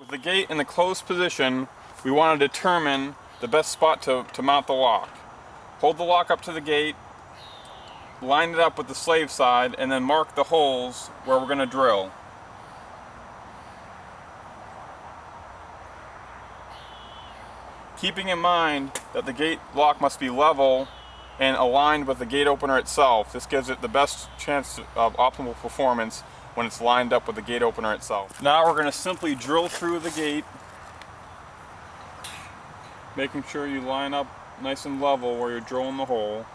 With the gate in the closed position, we want to determine the best spot to mount the lock. Hold the lock up to the gate, line it up with the slave side, and then mark the holes where we're going to drill. Keeping in mind that the gate lock must be level and aligned with the gate opener itself. This gives it the best chance of optimal performance when it's lined up with the gate opener itself. Now we're going to simply drill through the gate, making sure you line up nice and level where you're drilling the hole.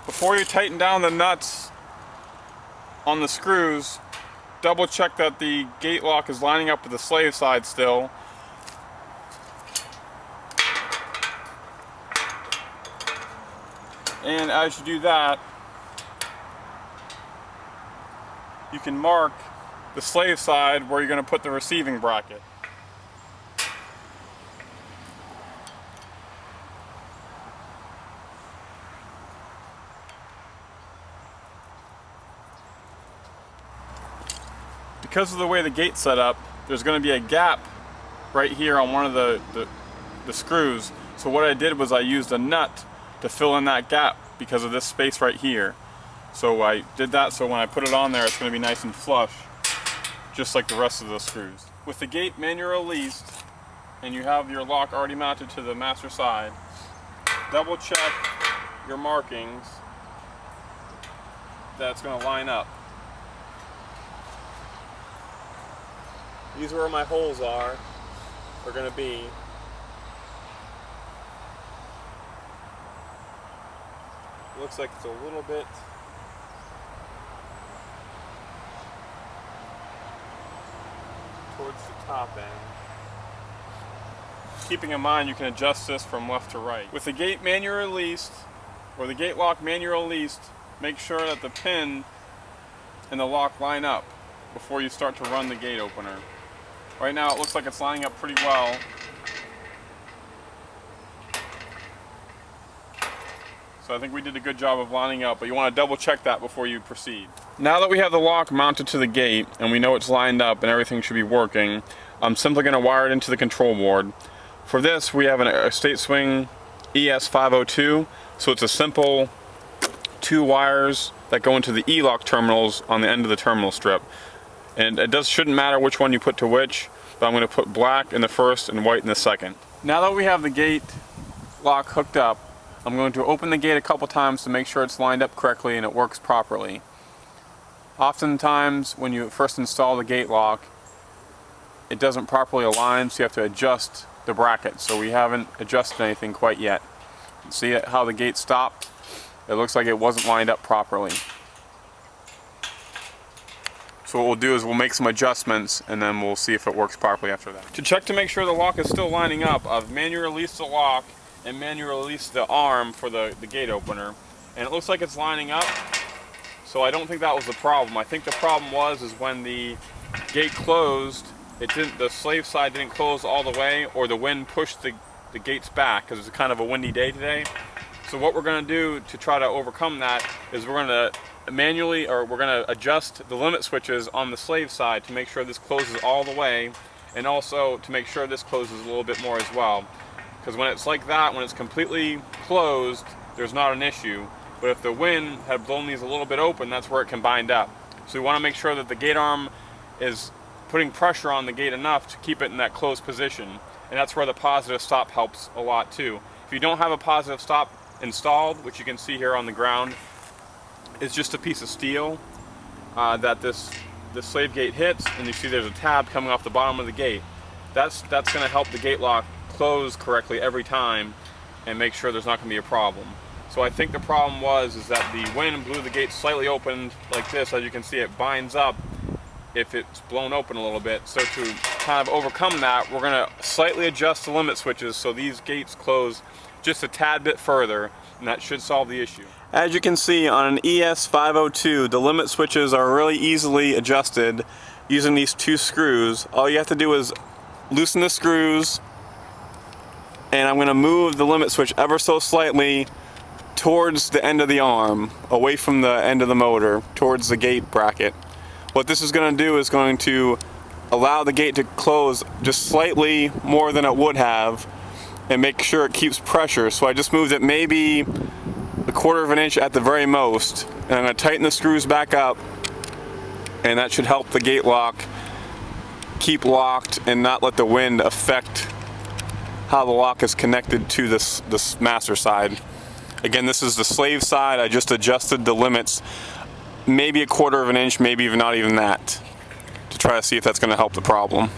Before you tighten down the nuts on the screws, double check that the gate lock is lining up with the slave side still. And as you do that, you can mark the slave side where you're going to put the receiving bracket. Because of the way the gate's set up, there's going to be a gap right here on one of the screws. So what I did was I used a nut to fill in that gap because of this space right here. So I did that so when I put it on there, it's going to be nice and flush, just like the rest of the screws. With the gate manually released, and you have your lock already mounted to the master side, double check your markings that it's going to line up. These are where my holes are going to be. Looks like it's a little bit towards the top end. Keeping in mind you can adjust this from left to right. With the gate manually released, or the gate lock manually released, make sure that the pin and the lock line up before you start to run the gate opener. Right now it looks like it's lining up pretty well. So I think we did a good job of lining up, but you want to double check that before you proceed. Now that we have the lock mounted to the gate and we know it's lined up and everything should be working, I'm simply going to wire it into the control board. For this we have a State Swing ES502, so it's a simple 2 wires that go into the E-lock terminals on the end of the terminal strip. And it shouldn't matter which one you put to which, but I'm going to put black in the first and white in the second. Now that we have the gate lock hooked up, I'm going to open the gate a couple times to make sure it's lined up correctly and it works properly. Oftentimes when you first install the gate lock, it doesn't properly align, so you have to adjust the bracket. So we haven't adjusted anything quite yet. See how the gate stopped? It looks like it wasn't lined up properly. So what we'll do is we'll make some adjustments and then we'll see if it works properly after that. To check to make sure the lock is still lining up, I've manually released the lock and manually released the arm for the gate opener. And it looks like it's lining up, so I don't think that was the problem. I think the problem was when the gate closed, the slave side didn't close all the way, or the wind pushed the gates back because it's kind of a windy day today. So what we're going to do to try to overcome that is we're going to we're going to adjust the limit switches on the slave side to make sure this closes all the way, and also to make sure this closes a little bit more as well. Because when it's like that, when it's completely closed, there's not an issue. But if the wind had blown these a little bit open, that's where it can bind up. So we want to make sure that the gate arm is putting pressure on the gate enough to keep it in that closed position. And that's where the positive stop helps a lot too. If you don't have a positive stop installed, which you can see here on the ground, it's just a piece of steel that this slave gate hits, and you see there's a tab coming off the bottom of the gate. That's going to help the gate lock close correctly every time and make sure there's not going to be a problem. So I think the problem was that the wind blew the gate slightly open like this. As you can see, it binds up if it's blown open a little bit. So to kind of overcome that, we're going to slightly adjust the limit switches so these gates close just a tad bit further, and that should solve the issue. As you can see on an ES502, the limit switches are really easily adjusted using these 2 screws. All you have to do is loosen the screws, and I'm going to move the limit switch ever so slightly towards the end of the arm, away from the end of the motor, towards the gate bracket. What this is going to do is going to allow the gate to close just slightly more than it would have and make sure it keeps pressure. So I just moved it maybe 1/4 of an inch at the very most, and I'm going to tighten the screws back up, and that should help the gate lock keep locked and not let the wind affect how the lock is connected to this master side. Again, this is the slave side. I just adjusted the limits maybe 1/4 of an inch, maybe even not even that, to try to see if that's going to help the problem.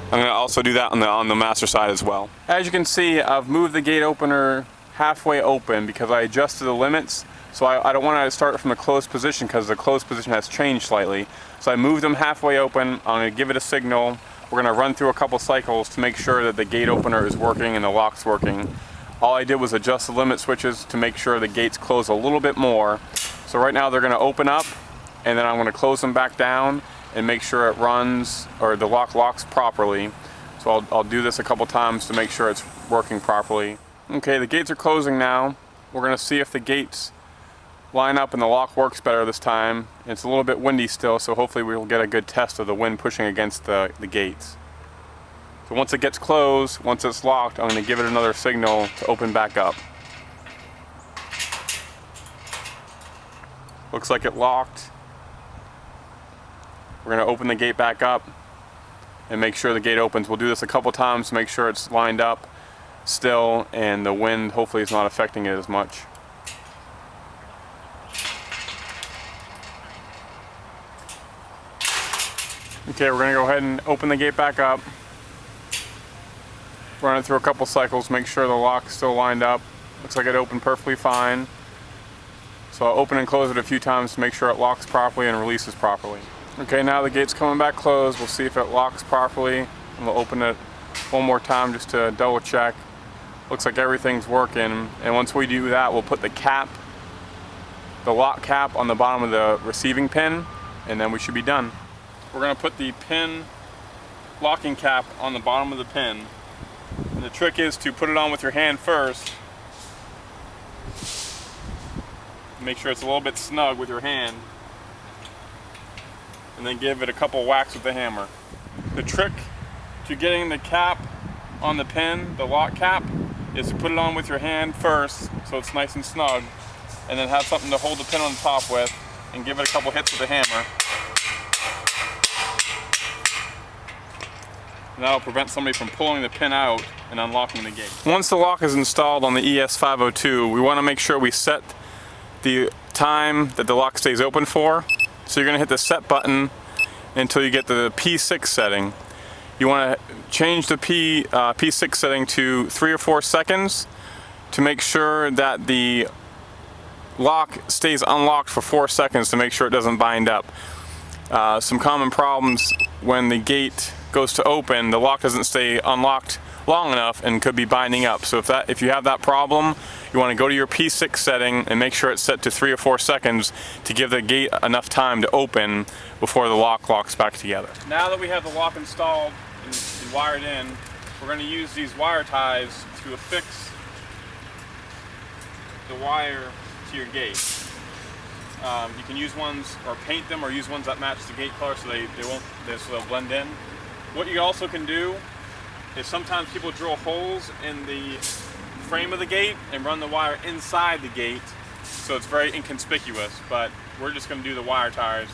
I'm going to also do that on the master side as well. As you can see, I've moved the gate opener halfway open because I adjusted the limits. So I don't want to start from the closed position because the closed position has changed slightly. So I moved them halfway open. I'm going to give it a signal. We're going to run through a couple cycles to make sure that the gate opener is working and the lock's working. All I did was adjust the limit switches to make sure the gates close a little bit more. So right now they're going to open up, and then I'm going to close them back down and make sure it runs, or the lock locks properly. So I'll do this a couple times to make sure it's working properly. Okay, the gates are closing now. We're going to see if the gates line up and the lock works better this time. It's a little bit windy still, so hopefully we'll get a good test of the wind pushing against the gates. So once it gets closed, once it's locked, I'm going to give it another signal to open back up. Looks like it locked. We're going to open the gate back up and make sure the gate opens. We'll do this a couple times to make sure it's lined up still and the wind hopefully is not affecting it as much. Okay, we're going to go ahead and open the gate back up. Run it through a couple cycles, make sure the lock's still lined up. Looks like it opened perfectly fine. So I'll open and close it a few times to make sure it locks properly and releases properly. Okay, now the gate's coming back closed. We'll see if it locks properly. And we'll open it one more time just to double check. Looks like everything's working. And once we do that, we'll put the cap, the lock cap, on the bottom of the receiving pin, and then we should be done. We're going to put the pin locking cap on the bottom of the pin. And the trick is to put it on with your hand first. Make sure it's a little bit snug with your hand. And then give it a couple whacks with the hammer. The trick to getting the cap on the pin, the lock cap, is to put it on with your hand first so it's nice and snug, and then have something to hold the pin on top with and give it a couple hits with the hammer. And that'll prevent somebody from pulling the pin out and unlocking the gate. Once the lock is installed on the ES502, we want to make sure we set the time that the lock stays open for. So you're going to hit the set button until you get the P6 setting. You want to change the P6 setting to 3 or 4 seconds to make sure that the lock stays unlocked for 4 seconds to make sure it doesn't bind up. Some common problems when the gate goes to open, the lock doesn't stay unlocked long enough and could be binding up. So if you have that problem, you want to go to your P6 setting and make sure it's set to 3 or 4 seconds to give the gate enough time to open before the lock locks back together. Now that we have the lock installed and wired in, we're going to use these wire ties to affix the wire to your gate. You can use ones or paint them, or use ones that match the gate color so they'll blend in. What you also can do is sometimes people drill holes in the frame of the gate and run the wire inside the gate, so it's very inconspicuous, but we're just going to do the wire ties.